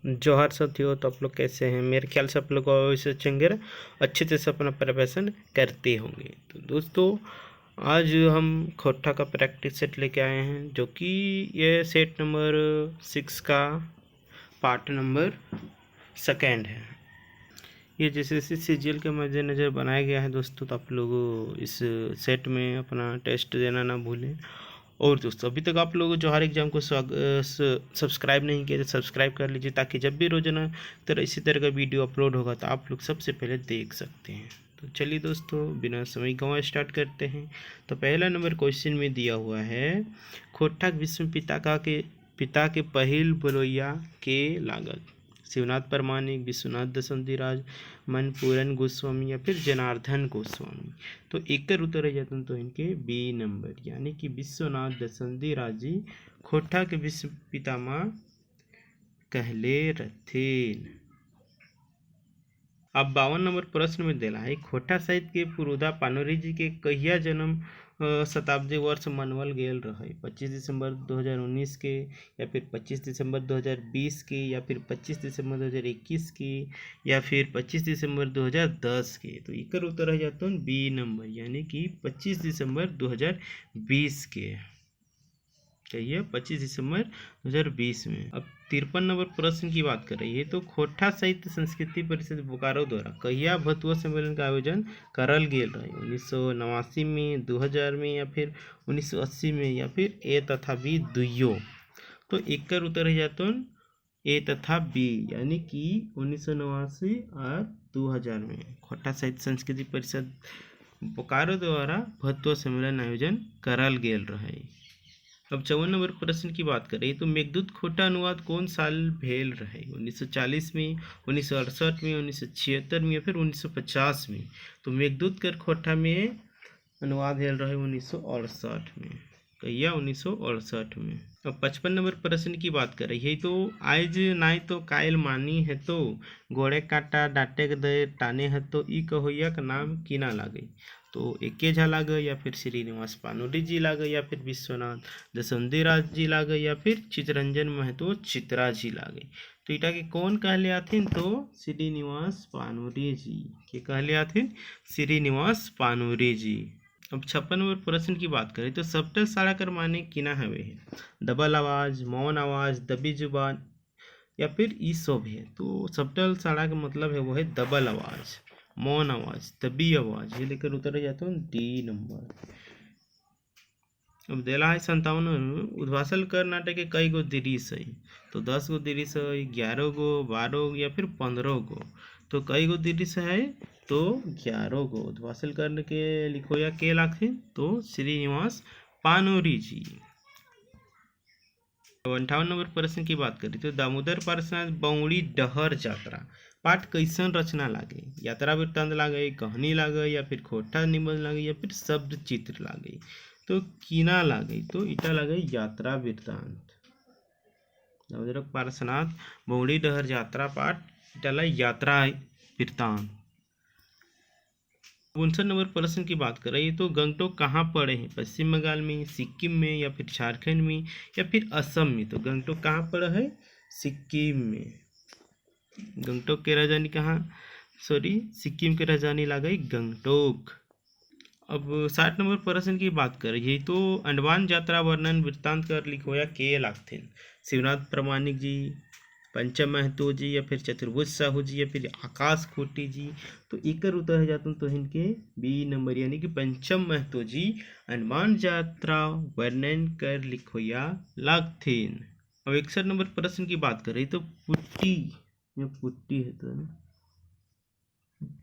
जोहार साथियों। तो आप लोग कैसे हैं? मेरे ख्याल से आप लोग वैसे चंगे अच्छे से अपना प्रिपरेशन करते होंगे। तो दोस्तों आज हम खोटा का प्रैक्टिस सेट लेके आए हैं, जो कि ये सेट नंबर 6 का पार्ट नंबर 2 है। ये जैसे सीजीएल के मद्देनज़र बनाया गया है दोस्तों, तो आप लोग इस सेट में अपना टेस्ट देना ना भूलें। और दोस्तों अभी तक आप लोग जो हर एग्जाम को सब्सक्राइब नहीं किए तो सब्सक्राइब कर लीजिए, ताकि जब भी रोजाना इसी तरह का वीडियो अपलोड होगा तो आप लोग सबसे पहले देख सकते हैं। तो चलिए दोस्तों बिना समय गंवाए स्टार्ट करते हैं। तो पहला नंबर क्वेश्चन में दिया हुआ है, खोटा विश्व पिता के पहिल बलोइया के लागत। शिवनाथ परमानिक, विश्वनाथ दसंतिराज, मनपूरन गोस्वामी या फिर जनार्दन गोस्वामी। तो एक उत्तर है जाता तो इनके बी नंबर, यानी कि विश्वनाथ दसंतिराज जी खोटा के विश्व पितामह कहले रथिन। अब 52 नंबर प्रश्न में दिला है, खोटा साहित्य के पुरोधा पानोरी जी के कहिया जन्म शताब्दी वर्ष मनवल गेल रहे। 25 दिसंबर 2019 के, या फिर 25 दिसंबर 2020 के, या फिर 25 दिसंबर 2021 के, या फिर 25 दिसंबर 2010 के। तो इकर उत्तर है जाता है बी नंबर, यानी कि 25 दिसंबर 2020 के। कहिए 25 दिसंबर 2020 में। अब 53 नंबर प्रश्न की बात कर रही है, तो खोटा साहित्य संस्कृति परिषद बोकारो द्वारा कहिया भतुआ सम्मेलन का आयोजन करल गेल रहे। 1989 में, 2000 में, या फिर 1980 में, या फिर ए तथा बी दुइयो। तो एक उत्तर है जाता ए तथा बी, यानी कि 1989 और 2000 में खोटा साहित्य संस्कृति परिषद बोकारो द्वारा भतुआ सम्मेलन आयोजन करल गेल रहे। अब 54 नंबर प्रश्न की बात करें, तो मेघदूत खोटा अनुवाद कौन साल भेल रहे। 1940 में, 1968 में, 1976 में, या फिर 1950 में। तो मेघदूत कर खोटा में अनुवाद भेल रहे 1968 में। कहिया 1968 में। अब 55 नंबर प्रश्न की बात कर रही है, तो आज नाई तो कायल मानी है, तो गोड़े काटा डांटे दे टाने है, तो ई कहोइया का नाम कीना लागे। तो एके झा लागे, या फिर श्रीनिवास पानोरी जी लागे, या फिर विश्वनाथ दसंतिराज जी लागे, या फिर चितरंजन महतो चित्रा जी लागे। तो इटा के कौन कहले आथिन? तो श्रीनिवास पानोरी जी के कहले आथिन, श्रीनिवास पानोरी जी। अब 56 नंबर प्रश्न की बात करें, तो सबटल साड़ा कर माने किना हवे है। डबल आवाज, मौन आवाज, दबी जुबान, या फिर ई सब है। तो सबटल साड़ा का मतलब है वो है डबल आवाज, मौन आवाज, दबी आवाज। ये लेकर उतर जाता हूँ डी नंबर। अब देला है 57 उद्वासल कर नाटक के कई गो दृश्य है। तो 10 गो दृश्य है, 11 गो, 12 या फिर 15 गो। तो कई गो दृश्य है? तो 11 गो। उद्वासल कर के लिखो या के लाखे, तो श्रीनिवास पानोरी जी। 58 नंबर प्रश्न की बात करें, तो दामोदर पार्षद बौड़ी डहर यात्रा पाठ कैसन रचना लागे। यात्रा वृत्तांत लागे, कहानी लागे, या फिर खोटा निबंध लागे, या फिर शब्द चित्र लागे। तो कीना लागे, तो इटा लागे यात्रा वृत्तांत। दामोदर पार्षद बौड़ी डहर यात्रा पाठ इटाला यात्रा वृत्तांत। 59 नंबर प्रश्न की बात कर रही है, तो गंगटोक कहाँ पड़े हैं। पश्चिम बंगाल में, सिक्किम में, या फिर झारखंड में, या फिर असम में। तो गंगटोक कहाँ पड़ा है? सिक्किम में। गंगटोक के राजधानी कहाँ, सिक्किम के राजधानी ला गई गंगटोक। अब 60 नंबर प्रश्न की बात कर रही है, तो अंडमान यात्रा वर्णन वृत्तांत कर लिखो या के लागथिन। शिवनाथ प्रमाणिक जी, पंचम महतो जी, या फिर चतुर्भुज साहू जी, या फिर आकाश खोटी जी। तो एकर उत्तर है जाता तो इनके बी नंबर, यानी कि पंचम महतो जी अंडमान यात्रा वर्णन कर लिखो या लागथिन। अब 61 नंबर प्रश्न की बात करें, तो पुट्टी है, तो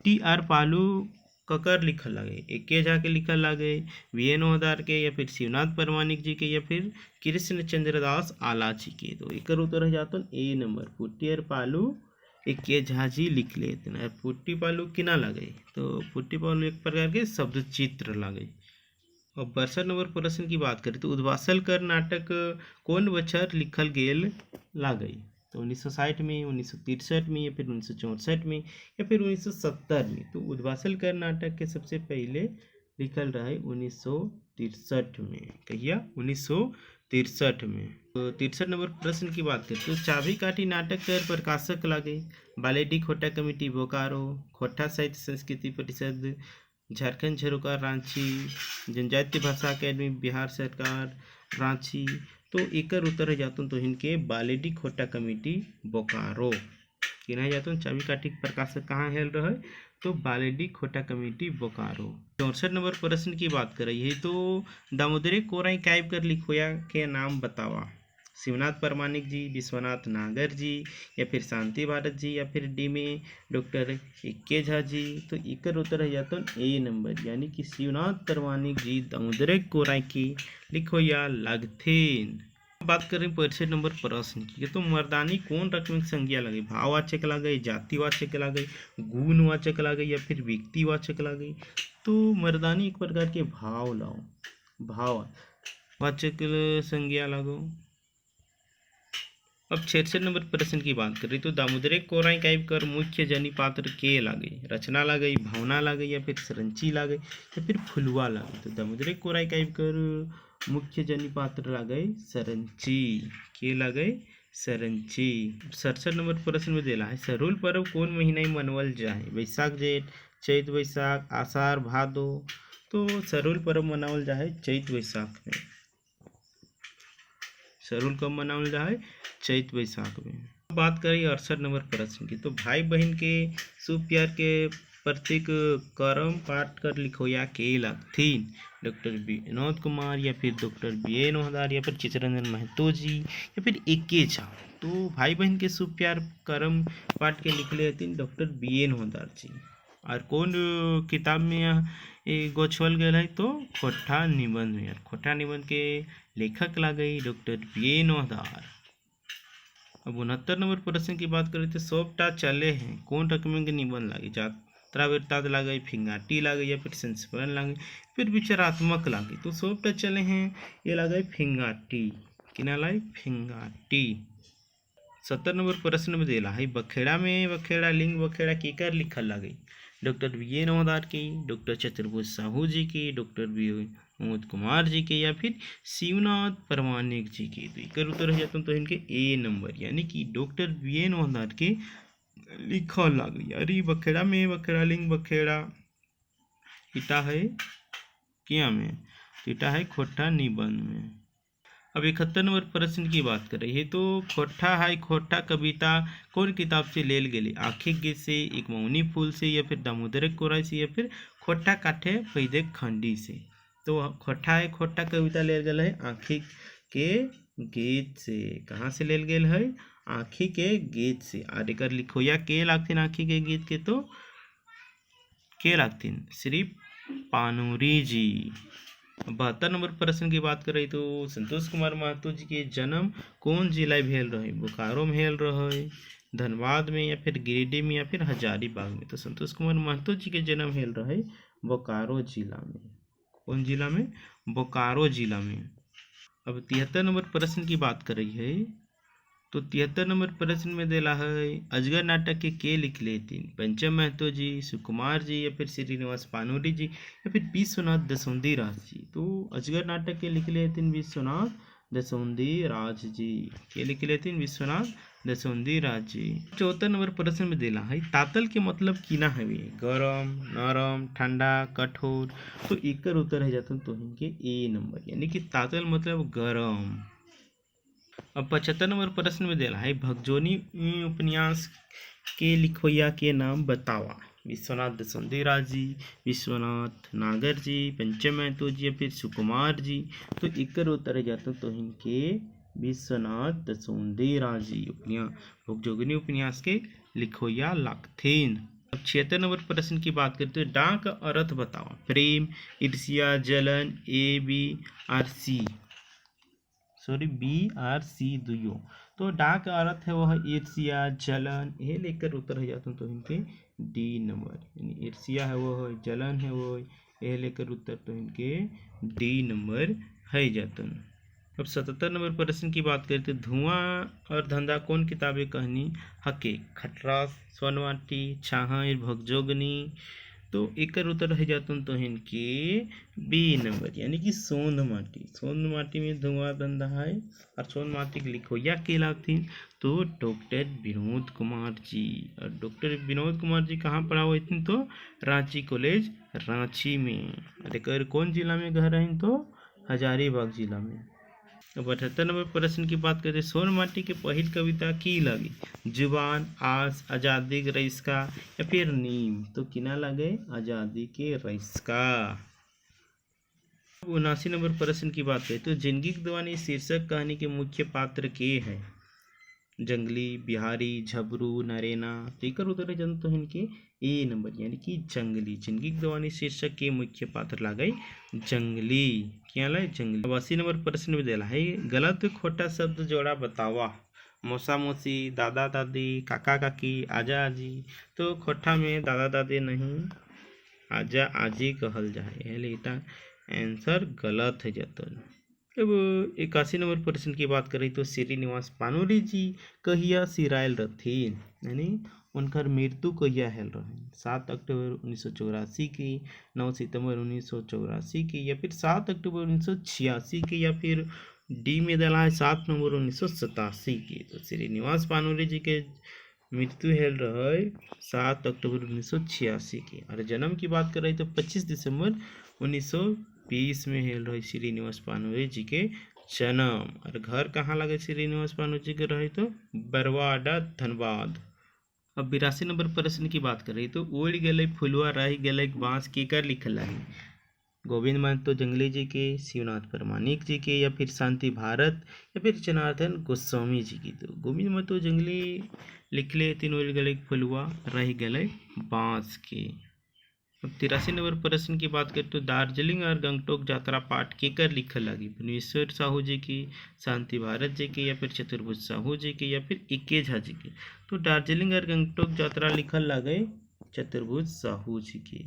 टी आर पालू ककर लिखल लागे। एके झा के लिखल लागे, वीएन ओहदार के, या फिर शिवनाथ परमानिक जी के, या फिर कृष्ण चंद्र दास आला जी के। तो एकर उत्तर है जाता ए नंबर, पुट्टी और पालू एके झा जी लिख लेते हैं। पुट्टी पालू किना लगे, तो पुट्टी पालू एक प्रकार के शब्द चित्र लगे। और 62 नंबर प्रश्न की बात करें, तो उद्वासल कर नाटक कौन बछर लिखल गेल लागे। तो 1960 में, 1963 में, या फिर 1964 में, या फिर 1970 में। तो उद्वासल कर नाटक के सबसे पहले लिखल रहे 1963 में। कहिया 1963 में। 63 नंबर प्रश्न की बात करें तो चाबी काठी नाटक कर प्रकाशक लागे बालेडी खोटा कमेटी बोकारो, खोटा साहित्य संस्कृति परिषद, झारखंड झरोकार रांची, जनजातीय भाषा अकेडमी बिहार सरकार रांची। तो एकर उत्तर है जातुन तो इनके बालेडी खोटा कमेटी बोकारो किना जातुन चाबी काठी प्रकाशक कहाँ हेल रहा है तो बालेडी खोटा कमेटी बोकारो। 64 नंबर प्रश्न की बात कर रही है तो दामोदरी कोराई कायब कर लिखोया के नाम बतावा। शिवनाथ परमानिक जी, विश्वनाथ नागर जी, या फिर शांति भारत जी, या फिर डी में डॉक्टर इक्के झा जी। तो इकर उत्तर है जाता ए नंबर यानी कि शिवनाथ परमानिक जी दामोदरी कोराई की लिखोया लागथेन। बात करें 65 नंबर प्रश्न की तो मर्दानी कौन रकम संज्ञा लगे, भाववाचक लगे, जातिवाचक लगे, गुणवाचक लगे, या फिर व्यक्तिवाचक लगे। तो मर्दानी एक प्रकार के भाव लाओ, भाववाचक संज्ञा लगो। अब 66 नंबर प्रश्न की बात करें तो दामोदरी कोराई कायब कर मुख्य जनी पात्र के लागे, रचना लागे, भावना लागे, या फिर सरंची लागे, या फिर फुलवा लागे। तो दामोदरी कोराई कायब कर मुख्य जनी पात्र लागे सरंची के लागे सरंची। 67 नंबर प्रश्न में देला है सरूल पर्व कौन महीना में मनवल जाए, वैशाख जेठ, चैत वैशाख, आषाढ़ भादो। तो सरूल पर्व मनावल जाए चैत वैशाख में। सरूल कब मनावल जाए चैत वैशाख में। बात करें 68 नंबर प्रश्न की तो भाई बहन के शुभ प्यार के प्रतीक करम पाठ कर लिखोया के लगथिन, डॉक्टर विनोद कुमार, या फिर डॉक्टर बी एन ओहदार, या फिर चित्तरंजन महतो जी, या फिर इक्के झा। तो भाई बहन के शुभ प्यार करम पाठ के लिखले हथिन डॉक्टर बी एन ओहदार जी। और कौन किताब में गोछवल गए है तो खोटा निबंध में। खोटा निबंध के लेखक लागे डॉक्टर बी एन ओहदार। अब 69 नंबर प्रश्न की बात करें तो सोपटा चले हैं कौन रकम के निबंध लागे, यात्रा वृत्तांत लागे, फिंगाटी लागे, या फिर संस्मरण लागे, फिर विचारात्मक लागे। तो सोपटा चले हैं ये लागे फिंगाटी किना लागे फिंगाटी। 70 नंबर प्रश्न में देला है बखेड़ा में बखेड़ा लिंग बखेड़ा केकर लिखल लागे, डॉक्टर बी एन ओहदार की, डॉक्टर चतुर्भुज साहू जी की, डॉक्टर विनोद कुमार जी के, या फिर शिवनाथ परमानिक जी के। तो इकर उत्तर हो जाता तो इनके ए नंबर यानी कि डॉक्टर बी एन ओहदार के लिखल लागली। अरे बखेड़ा में बखेड़ा लिंग बखेड़ा इटा है क्या में, इटा है खोटा निबंध में। अब 71 नंबर प्रश्न की बात कर रही है तो खोटा है खोटा कविता कौन किताब से लेल गेली, आखिक गीत से, एक मौनी फूल से, या फिर दामोदरी कोराई से, या फिर खोटा काठे पैदे खंडी से। तो खोटा है खोटा कविता लेल गेल है आखिक के गीत से। कहाँ से लेल गेल है आखी के गीत से। और एक लिखोया के लागथिन आखी के गीत के तो के लागथिन श्री पानूरी जी। 72 नंबर प्रश्न की बात करें तो संतोष कुमार महतो जी के जन्म कौन जिला भेल रहे, बोकारो में हेल रहे, धनबाद में, या फिर गिरिडीह में, या फिर हजारीबाग में। तो संतोष कुमार महतो जी के जन्म हेल रहे बोकारो जिला में। कौन जिला में बोकारो जिला में। अब 73 नंबर प्रश्न की बात कर रही है तो 73 नंबर प्रश्न में देला है अजगर नाटक के लिख लेती, पंचम महतो जी, सुकुमार जी, या फिर श्रीनिवास पानूरी जी, या फिर विश्वनाथ दसौंदी राज जी। तो अजगर नाटक के लिख लेती विश्वनाथ दसौंदी राज जी के लिख लेती विश्वनाथ दसौंदी राज जी। 74 नंबर प्रश्न में देला है तातल के मतलब किना हवे, गरम, नरम, ठंडा, कठोर। तो एकर उत्तर है जाता तो इनके ए नंबर यानी कि तातल मतलब गरम। अब 75 नंबर प्रश्न में देला है भगजोनी उपन्यास के लिखोया के नाम बतावा, विश्वनाथ दसौंदी राज जी, विश्वनाथ नागर जी, पंचम महतो जी, या फिर सुकुमार जी। तो एकर उत्तर जाता तो इनके विश्वनाथ दसौंदी राज जी भगजोनी उपन्यास के लिखोया लागथेन। अब 76 नंबर प्रश्न की बात करते हैं डाक का अर्थ बतावा, प्रेम, ईर्ष्या, जलन, A B R C B R C दुयो। तो डाक का अर्थ है वह ईर्ष्या जलन, यह लेकर उत्तर हो जाता तो इनके डी नंबर यानी ईर्ष्या है वो है जलन है वो, यह लेकर उत्तर तो इनके डी नंबर है जाता। अब 77 नंबर प्रश्न की बात करते धुआं और धंधा कौन किताबें कहनी हके, खटरास, सोनवाटी, छाहर, भगजोगनी, तो एकर उत्तर रह जातन तो इनके बी नंबर यानी कि सोंध माटी। सोंध माटी में धुआं धंधा है और सोंध माटी के लिखोया कहलाती तो डॉक्टर विनोद कुमार जी। और डॉक्टर विनोद कुमार जी कहाँ पढ़ा हुए थे तो रांची कॉलेज रांची में। और एकर कौन जिला में घर हैं तो हजारीबाग जिला में। अब 78 नंबर प्रश्न की बात करें, सोन माटी के पहल कविता की लगी, जुबान, आस, आज़ादी के रईस का या फिर नीम। तो किना लगे आज़ादी के रईस का। 79 नंबर प्रश्न की बात करें तो जिंदगी की दीवानी शीर्षक कहानी के मुख्य पात्र के हैं, जंगली, बिहारी, झबरू, नरेना। तो एकर उत्तर है जनतो इनके ए नंबर यानी कि जंगली। जिंदगी की दीवानी शीर्षक के मुख्य पात्र लागे जंगली। क्या लाए जंगली। 80 नंबर प्रश्न में देला है, गलत खोटा शब्द जोड़ा बतावा, मौसा मौसी, दादा दादी, काका काकी, आजा आजी। तो खोटा में दादा दादी नहीं आजा आजी कहल जाए, इटा आंसर गलत है जतन। अब 81 नंबर प्रश्न की बात करें तो श्रीनिवास पानोरी जी कहिया सिरायल रथिन, यानी उनकर मृत्यु कहिया हेल रहे, 7 अक्टूबर 1984 की, 9 सितंबर 1984 की, या फिर 7 अक्टूबर 1986 की, या फिर डी में डाला है 7 नवंबर 1987 की। तो श्रीनिवास पानोरी जी के मृत्यु हेल रहे 7 अक्टूबर 1986 की। और जन्म की बात कर रहे तो 25 दिसंबर 1920 में हेल रहे श्रीनिवास पानोरी जी के जन्म। और घर कहाँ लगे श्रीनिवास पानोरी जी के रहे तो बरवाडा धनबाद। अब 82 नंबर प्रश्न की बात करें तो उड़ गए फुलवा रह गए बाँस केकर लिखल है, गोविंद महतो जंगली जी के, शिवनाथ परमानिक जी के, या फिर शांति भारत, या फिर जनार्दन गोस्वामी जी की। तो गोविंद महतो जंगली लिखले तीन उड़ गए फुलवा रह गए बाँस के। अब 83 नंबर प्रश्न की बात करें तो दार्जिलिंग और गंगटोक यात्रा पाठ केकर लिखल लगी, भुवनेश्वर साहू जी की, शांति भारत जी के, या फिर चतुर्भुज साहू जी के, या फिर इक्के झा जी के। तो दार्जिलिंग और गंगटोक यात्रा लिखल लगे चतुर्भुज साहू जी की।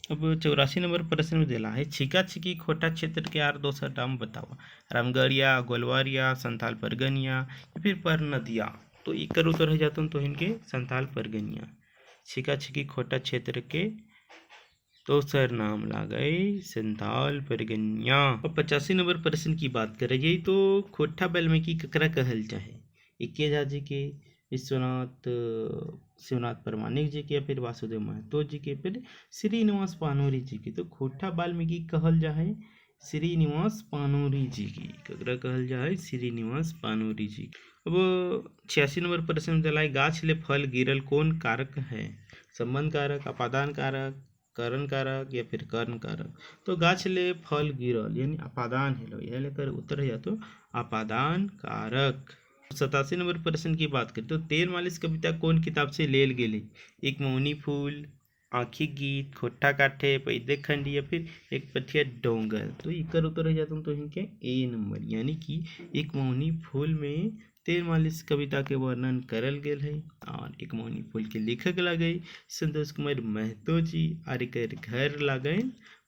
अब 84 नंबर प्रश्न में दिला है, छिका छिकी खोटा क्षेत्र के आर दोसर नाम बताओ, रामगढ़िया, गोलवारिया, संथाल परगनिया, या फिर परनदिया। तो एकर उत्तर हो जाता तो इनके संथाल परगनिया। छिका छिकी खोटा क्षेत्र के दोसर नाम लागे संथाल परगनिया। अब 85 नंबर प्रश्न की बात करें तो खोटा वाल्मीकि ककरा कहल जाए, इक्के झा जी के, विश्वनाथ शिवनाथ परमानिक जी के, या फिर वासुदेव महतो जी के, फिर श्रीनिवास पानोरी जी की। तो खोटा वाल्मीकि कहल जाए श्रीनिवास पानोरी जी की। ककरा कहल जाए श्रीनिवास पानोरी जी। अब 86 नंबर प्रश्न में दिलाए, गाछ ले फल गिरल कौन कारक है, संबंध कारक, अपादान कारक, करण कारक, या फिर कर्ण कारक। तो गाछ ले फल गिरल यानी अपादान है, यह लेकर उत्तर है तो अपादान कारक। 87 नंबर प्रश्न की बात करें तो तेल मालिश कविता कौन किताब से लेल गेली, एक मौनी फूल, आँखी गीत, खोट्ठा काठे, पैदे खंडी, या फिर एक पथिया डोंगर। तो इकर उत्तर हो जाता तो इनके ए नंबर यानी कि एक मौनी फूल में तेल मालिश कविता के वर्णन करल गेल है। और एक मौनी फूल के लेखक लगे संतोष कुमार महतो जी, और एकर घर लगे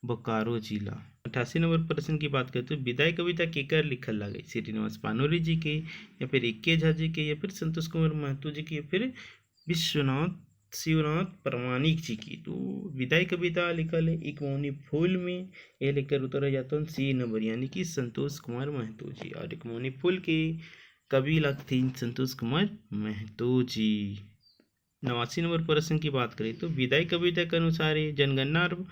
बोकारो जिला। 88 नंबर प्रश्न की बात करें तो विदाई कविता केकर लिखल लगे, श्रीनिवास पानोरी जी के, या फिर इक्के झा जी के, या फिर संतोष कुमार महतो जी की, या फिर विश्वनाथ शिवनाथ परमानिक जी की। तो विदाई कविता लिखल है एक मौनी फूल में, यह लेकर उत्तर जाता है सी नंबर यानी कि संतोष कुमार महतो जी। और एक मौनी फूल के कवि लगते संतोष कुमार महतो जी। 89 नंबर प्रश्न की बात करें तो विदाई कविता के अनुसार जनगणना और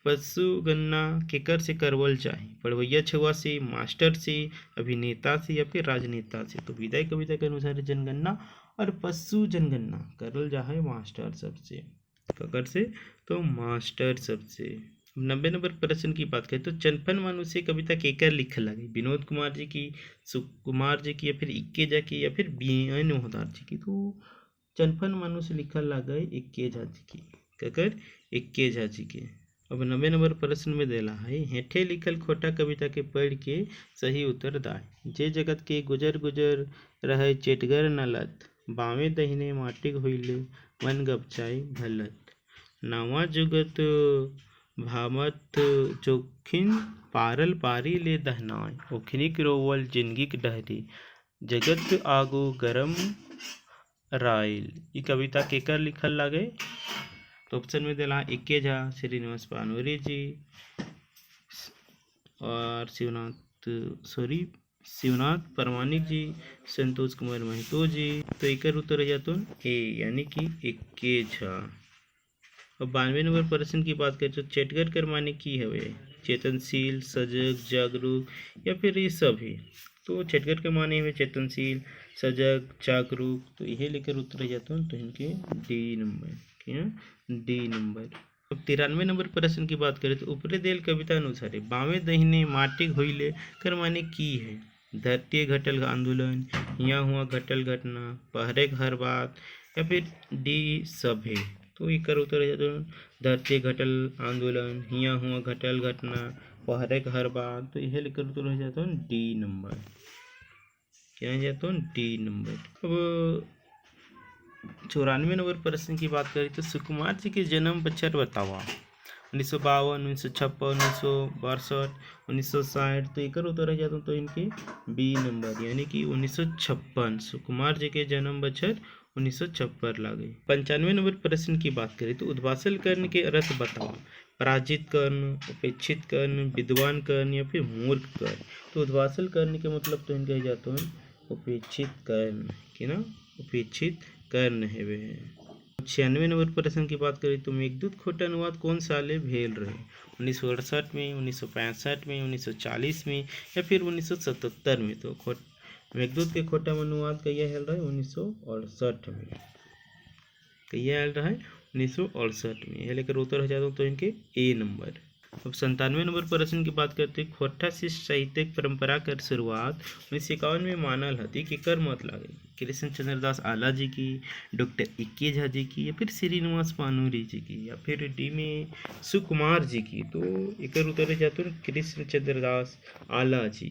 पशु गणना केकर से करवल चाहे, पढ़वैया छुआ से, मास्टर से, अभिनेता से, या फिर राजनेता से। तो विदाई कविता के अनुसार जनगणना और पशु जनगणना करल जाए मास्टर सबसे, ककर से तो मास्टर सबसे। 90 नंबर प्रश्न की बात करें तो चनपन मनुष्य कविता केकर लिखल लगे, विनोद कुमार जी की, सुकुमार जी की, या फिर इक्के झा की, या फिर बीएन मोहदार जी की। तो चनपन मनुष्य लिखल लगे इक्के झा जी की, ककर इक्के झा जी के। अब 90 नंबर प्रश्न में देला है, हेठे लिखल खोटा कविता के पढ़ के सही उत्तर दाए, जे जगत के गुजर गुजर रहे चेटगर नलत, बावे दहिने माटिक होइले मन गपचाई भलत, नावा जुगत भामत जोखिन पारल पारी ले दहनाय, ओखनिक रोवल जिंदगिक डहरी, जगत आगू गरम राइल। ई कविता केकर लिखल लगे, तो ऑप्शन में दिला इक्के झा, श्रीनिवास पानोरी जी और शिवनाथ परमानिक जी, संतोष कुमार महतो जी। तो एक उत्तर हो जाता ए यानी कि इक्के झा। अब 92 नंबर प्रश्न की बात करें तो चेटगरकर माने की हवे चेतनशील, सजग, जागरूक या फिर ये सब है। तो चेटगरकर माने हुए चेतनशील, सजग, जागरूक। तो यही लेकर उत्तर हो जाता हूँ तो इनके डी नंबर, क्या डी नंबर। अब 93 नंबर प्रश्न की बात करें तो ऊपरे देल कविता अनुसार बावे दहिने माटी होइले कर माने की है धरती घटल आंदोलन, यहाँ हुआ घटल घटना, पहरे हर बात या फिर डी सब है। तो ये कर उत्तर जाता धरती घटल आंदोलन, हिया हुआ घटल घटना, पहरे हर बात। तो यह लेकर उत्तर हो जाता हूँ डी नंबर, क्या जाता हूँ डी नंबर। अब 94 नंबर प्रश्न की बात करें तो सुकुमार जी के जन्म बच्चर बतावा 1952, 1956, 1962, 1960। तो एक उत्तर हो जाता हूँ तो इनके बी नंबर यानी कि 1956 सुकुमार जी के जन्म बच्चर 1956 लागे। 95 नंबर प्रश्न की बात करें तो उद्भाषण कर्ण के अर्थ बताओ पराजित कर्ण, उपेक्षित कर्ण, विद्वान कर्ण या फिर मूर्ख कर्ण। तो उद्भाषण कर्ण के मतलब तो इनके जाता हूँ उपेक्षित कर्ण, कि ना उपेक्षित कर्ण है वे। 96 नंबर प्रश्न की बात करें तो मेघदूत खोट अनुवाद कौन साले भेल रहे 1968 में, 1965 में, 1940 में या फिर 1977 में। तो मेघदूत के खोटा अनुवाद कहिया हेल रहा है 1968 में, कहिया हेल रहा है 1968 में। यह लेकर उत्तर हो जाता हूँ तो इनके ए नंबर। अब 97 नंबर प्रश्न की बात करते हैं खोटा शिष्य साहित्यिक परंपरा कर शुरुआत 1951 में मानल हती कि कर मत लागे कृष्ण चंद्र दास आला जी की, डॉक्टर इक्के झा जी की या फिर श्रीनिवास पानूरी जी की या फिर डी में सुकुमार जी की। तो एक उत्तर हो जाता है कृष्ण चंद्र दास आला जी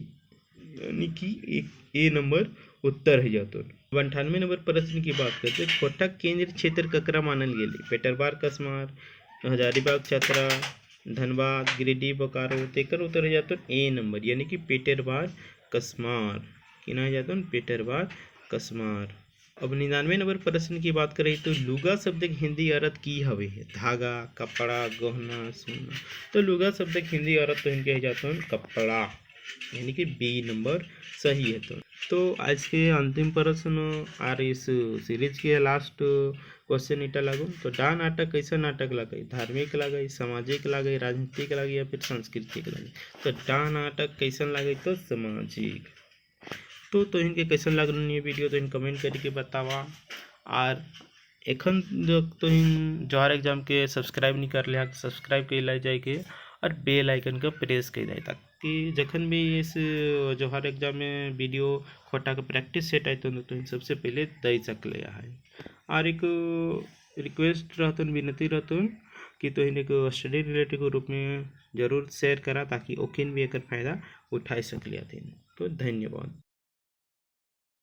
यानी कि एक ए नंबर उत्तर है जाता है। 98 नंबर प्रश्न की बात करते हैं खोटा केंद्र क्षेत्र ककरा मानल गेले पेटरबार कसमार, हजारीबाग चतरा, धनबाद, गिरिडीह, बोकारो। तेकर उत्तर हो जाता है ए नंबर यानी कि पेटरबार कसमार, किना जाता है पेटरबार कसमार। अब 99 नंबर प्रश्न की बात करें तो लुगा शब्द के हिंदी अर्थ की हवे है धागा, कपड़ा, गहना, सोना। तो लुगा शब्द के हिंदी अर्थ तो इनके जाता है कपड़ा यानी कि बी नंबर सही है। तो आज के अंतिम प्रश्न और इस सीरीज के लास्ट क्वेश्चन इटा लागू तो डा नाटक कैसा नाटक लगे धार्मिक लगे, सामाजिक लगे, राजनीतिक लगे या फिर सांस्कृतिक लगे। तो डा नाटक कैसा लगे तो सामाजिक। तो इनके कैसन लागल ये वीडियो तो इन कमेंट करके बतावा। और एखन तो इन जवाहर एग्जाम के सब्सक्राइब नहीं कर लिया सब्सक्राइब कर ला जाए और बेल आइकन का प्रेस कर जाए ताकि जखन भी इस जवाहर एग्जाम में वीडियो खोटा का प्रैक्टिस सेट आए तो इन सबसे पहले दे सकले है। और एक रिक्वेस्ट रहतन विनती रहतन कि तो इन एक स्टडी रिलेटेड के रूप में जरूर शेयर करा ताकि ओकिन भी एक फ़ायदा उठा सकलिए। तो धन्यवाद।